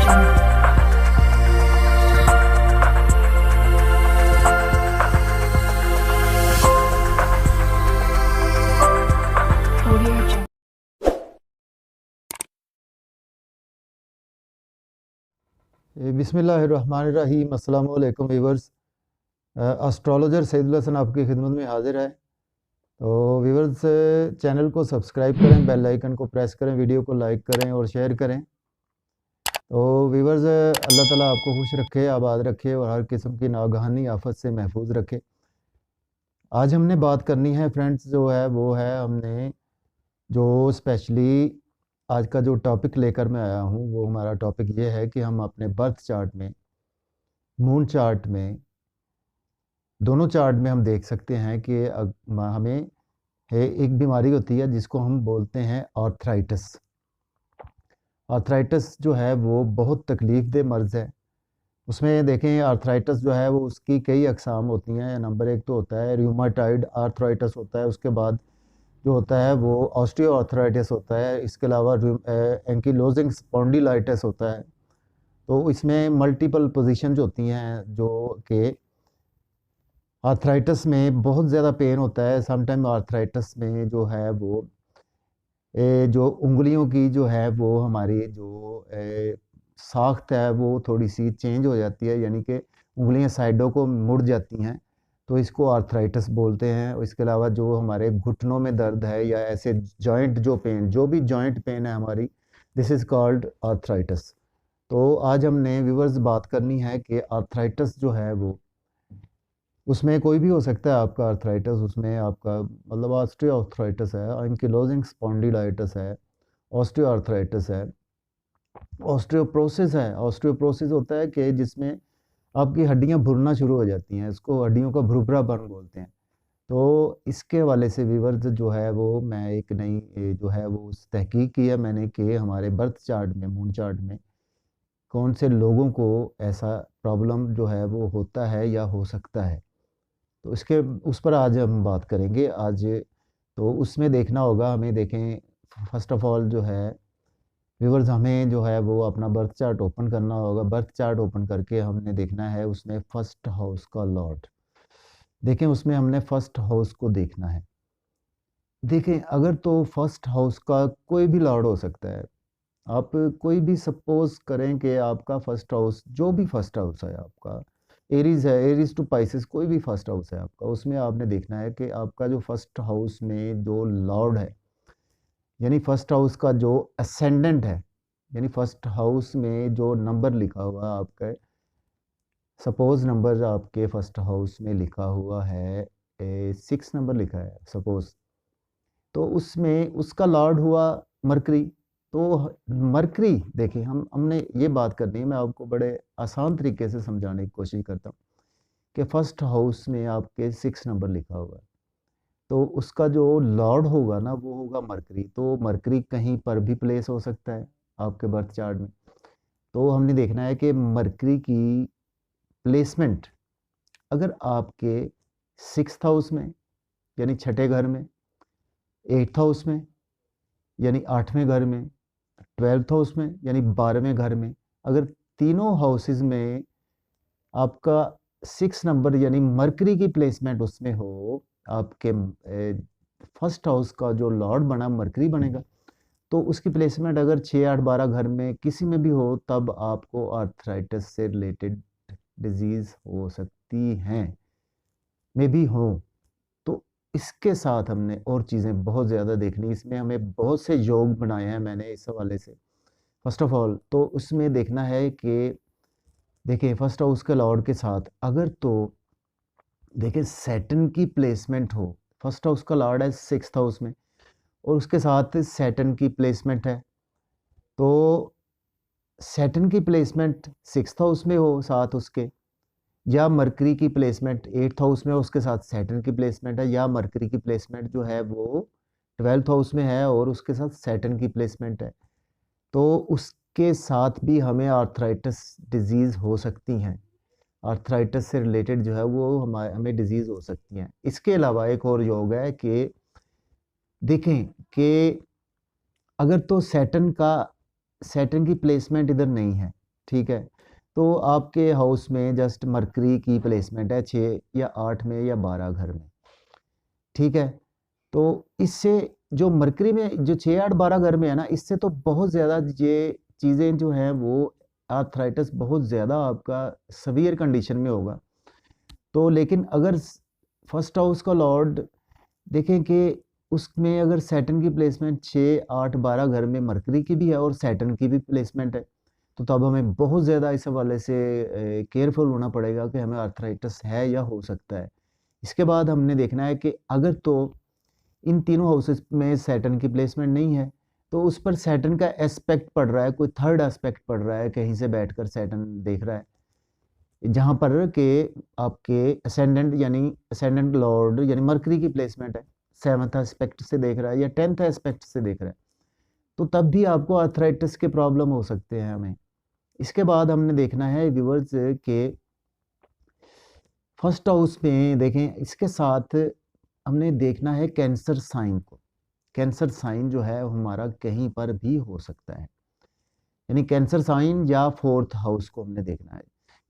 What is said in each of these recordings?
बिस्मिल्लाहिर्रहमानिर्रहीम। अस्सलाम वालेकुम व्यूवर्स। एस्ट्रोलॉजर सईदुल हसन आपकी खिदमत में हाजिर है। तो व्यूवर्स, चैनल को सब्सक्राइब करें, बेल आइकन को प्रेस करें, वीडियो को लाइक करें और शेयर करें। तो व्यूवर्स, अल्लाह ताला आपको खुश रखे, आबाद रखे और हर किस्म की नागहानी आफत से महफूज रखे। आज हमने बात करनी है फ्रेंड्स, जो है वो है हमने जो स्पेशली आज का जो टॉपिक लेकर मैं आया हूँ, वो हमारा टॉपिक ये है कि हम अपने बर्थ चार्ट में, मून चार्ट में, दोनों चार्ट में हम देख सकते हैं कि हमें एक बीमारी होती है जिसको हम बोलते हैं आर्थराइटिस। आर्थराइटिस जो है वो बहुत तकलीफ़ दह मर्ज़ है। उसमें देखें, आर्थराइटिस जो है वो उसकी कई अक़साम होती हैं। नंबर एक तो होता है रूमेटॉइड आर्थराइटिस होता है, उसके बाद जो होता है वो ऑस्टियो आर्थराइटिस होता है, इसके अलावा एंकिलोजिंग स्पॉन्डिलाइटिस होता है। तो इसमें मल्टीपल पोजीशन जो होती हैं, जो कि आर्थराइटिस में बहुत ज़्यादा पेन होता है। समटाइम आर्थराइटिस में जो है वो जो उंगलियों की जो है वो हमारी जो साख्त है वो थोड़ी सी चेंज हो जाती है, यानी कि उंगलियां साइडों को मुड़ जाती हैं, तो इसको आर्थराइटिस बोलते हैं। इसके अलावा जो हमारे घुटनों में दर्द है या ऐसे जॉइंट जो पेन, जो भी जॉइंट पेन है हमारी, दिस इज़ कॉल्ड आर्थराइटिस। तो आज हमने व्यूवर्स बात करनी है कि आर्थराइटिस जो है वो, उसमें कोई भी हो सकता है आपका आर्थराइटिस। उसमें आपका मतलब ऑस्टियो आर्थराइटिस है, एंकिलोजिंग स्पॉन्डिलाइटिस है, ऑस्टियो आर्थराइटिस है, ऑस्टियोप्रोसिस है। ऑस्टियोप्रोसिस होता है कि जिसमें आपकी हड्डियां भुरना शुरू हो जाती हैं, इसको हड्डियों का भुरभुरापन बोलते हैं। तो इसके हवाले से व्यूवर्स जो है वो मैं एक नई जो है वो तहकीक की है मैंने कि हमारे बर्थ चार्ट में, मून चार्ट में कौन से लोगों को ऐसा प्रॉब्लम जो है वो होता है या हो सकता है। तो इसके उस पर आज हम बात करेंगे आज। तो उसमें देखना होगा हमें, देखें फर्स्ट ऑफ ऑल जो है व्यूवर्स, हमें जो है वो अपना बर्थ चार्ट ओपन करना होगा। बर्थ चार्ट ओपन करके हमने देखना है उसमें फर्स्ट हाउस का लॉर्ड। देखें उसमें हमने फर्स्ट हाउस को देखना है। देखें अगर तो फर्स्ट हाउस का कोई भी लॉर्ड हो सकता है। आप कोई भी सपोज करें कि आपका फर्स्ट हाउस, जो भी फर्स्ट हाउस है आपका, एरीज है, एरीज टू पाइसेस, कोई भी फर्स्ट हाउस है आपका, उसमें आपने देखना है कि आपका जो फर्स्ट हाउस में जो लॉर्ड है, यानी फर्स्ट हाउस का जो असेंडेंट है, यानी फर्स्ट हाउस में जो नंबर लिखा हुआ है आपका, सपोज नंबर आपके फर्स्ट हाउस में लिखा हुआ है 6 नंबर लिखा है सपोज, तो उसमें उसका लॉर्ड हुआ मरकरी। तो मरकरी, देखिए हमने ये बात करनी है, मैं आपको बड़े आसान तरीके से समझाने की कोशिश करता हूँ कि फर्स्ट हाउस में आपके 6 नंबर लिखा हुआ है, तो उसका जो लॉर्ड होगा ना वो होगा मरकरी। तो मरकरी कहीं पर भी प्लेस हो सकता है आपके बर्थ चार्ट में। तो हमने देखना है कि मरकरी की प्लेसमेंट अगर आपके 6th हाउस में यानी छठे घर में, 8th हाउस में यानी 8वें घर में, 12th हाउस में यानी 12वें घर में, अगर तीनों हाउसेज में आपका 6 नंबर यानी मरकरी की प्लेसमेंट उसमें हो, आपके फर्स्ट हाउस का जो लॉर्ड बना मरकरी बनेगा, तो उसकी प्लेसमेंट अगर 6, 8, 12 घर में किसी में भी हो, तब आपको आर्थराइटिस से रिलेटेड डिजीज़ हो सकती हैं, में भी हो। तो इसके साथ हमने और चीज़ें बहुत ज़्यादा देखनी, इसमें हमें बहुत से योग बनाए हैं मैंने इस हवाले से। फर्स्ट ऑफ ऑल तो उसमें देखना है कि देखिए फर्स्ट हाउस के लॉर्ड के साथ अगर तो देखिए सैटर्न की प्लेसमेंट हो, फर्स्ट हाउस का लॉर्ड है 6th हाउस में और उसके साथ सैटर्न की प्लेसमेंट है, तो सैटर्न की प्लेसमेंट 6th हाउस में हो साथ उसके, या मरकरी की प्लेसमेंट 8th हाउस में उसके साथ सैटर्न की प्लेसमेंट है, या मरकरी की प्लेसमेंट जो है वो 12th हाउस में है और उसके साथ सैटर्न की प्लेसमेंट है, तो उसके साथ भी हमें आर्थराइटिस डिजीज़ हो सकती हैं। आर्थराइटिस से रिलेटेड जो है वो हमें डिजीज़ हो सकती हैं। इसके अलावा एक और योग है कि देखें कि अगर तो सैटर्न की प्लेसमेंट इधर नहीं है, ठीक है। तो आपके हाउस में जस्ट मरकरी की प्लेसमेंट है 6 या 8 में या 12 घर में, ठीक है। तो इससे जो मरकरी में जो 6 8 12 घर में है ना, इससे तो बहुत ज़्यादा ये चीज़ें जो हैं वो आर्थराइटिस बहुत ज़्यादा आपका सवियर कंडीशन में होगा। तो लेकिन अगर फर्स्ट हाउस का लॉर्ड देखें कि उसमें अगर सैटर्न की प्लेसमेंट 6 8 12 घर में मरकरी की भी है और सैटर्न की भी प्लेसमेंट है, तो तब हमें बहुत ज़्यादा इस हवाले से केयरफुल होना पड़ेगा कि हमें आर्थराइटिस है या हो सकता है। इसके बाद हमने देखना है कि अगर तो इन तीनों हाउसेस में सैटर्न की प्लेसमेंट नहीं है, तो उस पर सैटर्न का एस्पेक्ट पड़ रहा है, कोई थर्ड एस्पेक्ट पड़ रहा है, कहीं से बैठकर सैटर्न देख रहा है, जहाँ पर के आपके असेंडेंट लॉर्ड यानी मरकरी की प्लेसमेंट है, 7th एस्पेक्ट से देख रहा है या 10th एस्पेक्ट से देख रहा है, तो तब भी आपको आर्थराइटिस के प्रॉब्लम हो सकते हैं हमें। इसके बाद हमने देखना है व्यूअर्स के फर्स्ट हाउस में देखें, इसके साथ हमने देखना है कैंसर साइन को। कैंसर साइन जो है हमारा कहीं पर भी हो सकता है, यानी कैंसर साइन या 4th हाउस को हमने देखना है।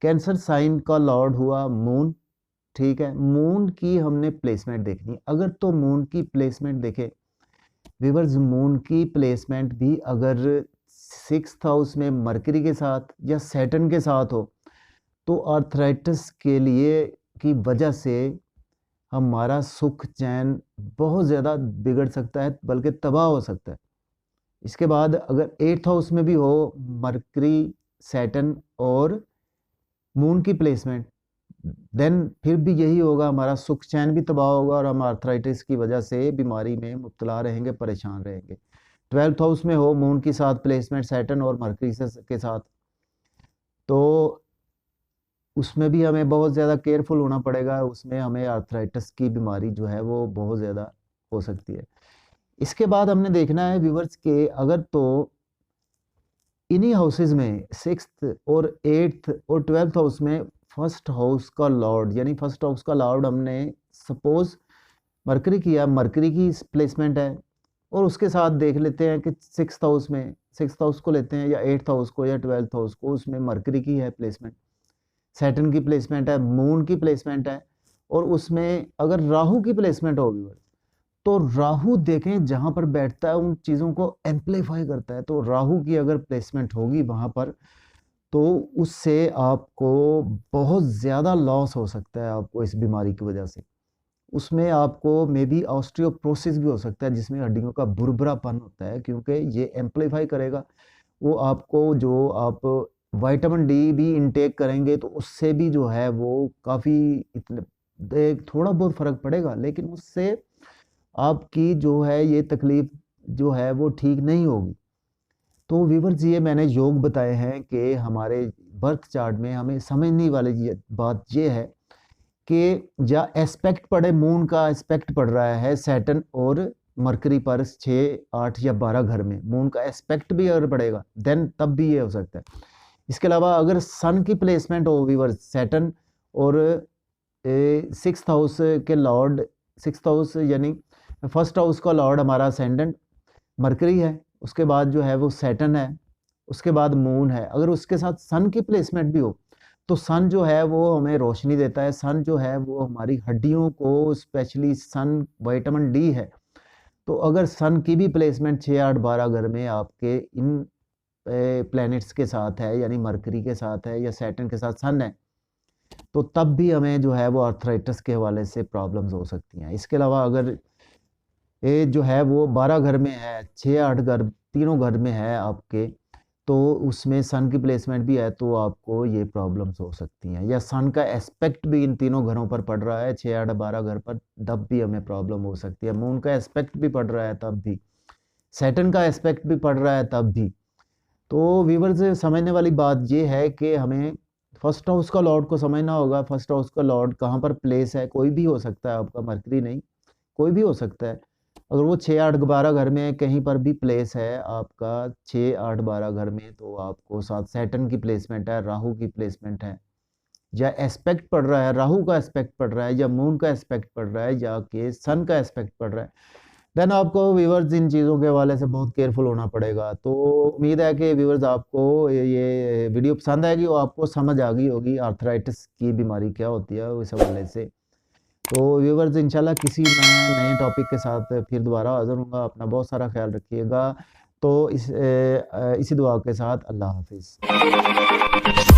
कैंसर साइन का लॉर्ड हुआ मून, ठीक है। मून की हमने प्लेसमेंट देखनी। अगर तो मून की प्लेसमेंट देखें व्यूअर्स, मून की प्लेसमेंट भी अगर 6th हाउस में मरकरी के साथ या सैटर्न के साथ हो, तो आर्थराइटिस के लिए की वजह से हमारा सुख चैन बहुत ज़्यादा बिगड़ सकता है, बल्कि तबाह हो सकता है। इसके बाद अगर 8th हाउस में भी हो मरकरी, सैटर्न और मून की प्लेसमेंट, देन फिर भी यही होगा, हमारा सुख चैन भी तबाह होगा और हम आर्थराइटिस की वजह से बीमारी में मुब्तला रहेंगे, परेशान रहेंगे। 12th हाउस में हो मून के साथ प्लेसमेंट सैटर्न और मरकरी के साथ, तो उसमें भी हमें बहुत ज़्यादा केयरफुल होना पड़ेगा, उसमें हमें आर्थराइटिस की बीमारी जो है वो बहुत ज़्यादा हो सकती है। इसके बाद हमने देखना है व्यूअर्स के अगर तो इन्हीं हाउसेज में 6th और 8th और 12th हाउस में फर्स्ट हाउस का लॉर्ड, यानी फर्स्ट हाउस का लॉर्ड हमने सपोज मरकरी किया, मरकरी की प्लेसमेंट है, और उसके साथ देख लेते हैं कि 6th हाउस में 6th हाउस को लेते हैं या 8th हाउस को या 12th हाउस को, उसमें मरकरी की है प्लेसमेंट, सैटर्न की प्लेसमेंट है, मून की प्लेसमेंट है, और उसमें अगर राहु की प्लेसमेंट होगी, तो राहु देखें जहां पर बैठता है उन चीज़ों को एम्पलीफाई करता है। तो राहु की अगर प्लेसमेंट होगी वहां पर, तो उससे आपको बहुत ज़्यादा लॉस हो सकता है आपको इस बीमारी की वजह से। उसमें आपको मे बी ऑस्टियोप्रोसिस भी हो सकता है, जिसमें हड्डियों का भुरभुरापन होता है, क्योंकि ये एम्पलीफाई करेगा। वो आपको जो आप विटामिन डी भी इनटेक करेंगे तो उससे भी जो है वो काफ़ी थोड़ा बहुत फ़र्क पड़ेगा, लेकिन उससे आपकी जो है ये तकलीफ जो है वो ठीक नहीं होगी। तो व्यूअर्स, ये मैंने योग बताए हैं कि हमारे बर्थ चार्ट में हमें समझने वाली बात ये है कि या एस्पेक्ट पड़े, मून का एस्पेक्ट पड़ रहा है सैटर्न और मरकरी पर 6 8 या 12 घर में, मून का एस्पेक्ट भी अगर पड़ेगा देन तब भी ये हो सकता है। इसके अलावा अगर सन की प्लेसमेंट हो व्यूअर्स, सैटर्न और 6th हाउस के लॉर्ड, 6th हाउस यानी फर्स्ट हाउस का लॉर्ड हमारा असेंडेंट मरकरी है, उसके बाद जो है वो सैटर्न है, उसके बाद मून है, अगर उसके साथ सन की प्लेसमेंट भी हो, तो सन जो है वो हमें रोशनी देता है, सन जो है वो हमारी हड्डियों को, स्पेशली सन विटामिन डी है। तो अगर सन की भी प्लेसमेंट 6 8 12 घर में आपके इन प्लैनेट्स के साथ है, यानी मरकरी के साथ है या सैटर्न के साथ सन है, तो तब भी हमें जो है वो आर्थराइटिस के हवाले से प्रॉब्लम्स हो सकती हैं। इसके अलावा अगर ये जो है वो 12 घर में है, 6 8 घर तीनों घर में है आपके, तो उसमें सन की प्लेसमेंट भी है, तो आपको ये प्रॉब्लम्स हो सकती हैं। या सन का एस्पेक्ट भी इन तीनों घरों पर पड़ रहा है, 6 8 12 घर पर, तब भी हमें प्रॉब्लम हो सकती है। मून का एस्पेक्ट भी पड़ रहा है तब भी, सैटर्न का एस्पेक्ट भी पड़ रहा है तब भी। तो व्यूअर्स, समझने वाली बात ये है कि हमें फर्स्ट हाउस का लॉर्ड को समझना होगा। फर्स्ट हाउस का लॉर्ड कहाँ पर प्लेस है, कोई भी हो सकता है, आपका मरकरी नहीं, कोई भी हो सकता है। अगर वो 6 8 12 घर में कहीं पर भी प्लेस है आपका 6 8 12 घर में, तो आपको साथ सैटर्न की प्लेसमेंट है, राहु की प्लेसमेंट है, या एस्पेक्ट पड़ रहा है, राहु का एस्पेक्ट पड़ रहा है, या मून का एस्पेक्ट पड़ रहा है, या के सन का एस्पेक्ट पड़ रहा है, देन आपको व्यूवर्स इन चीज़ों के हवाले से बहुत केयरफुल होना पड़ेगा। तो उम्मीद है कि व्यूवर्स आपको ये वीडियो पसंद आएगी और आपको समझ आ गई होगी आर्थराइटिस की बीमारी क्या होती है इस हवाले से। तो व्यूवर्स इंशाल्लाह किसी मैं नए टॉपिक के साथ फिर दोबारा हाज़िर होऊँगा। अपना बहुत सारा ख्याल रखिएगा। तो इसी दुआ के साथ अल्लाह हाफ़िज़।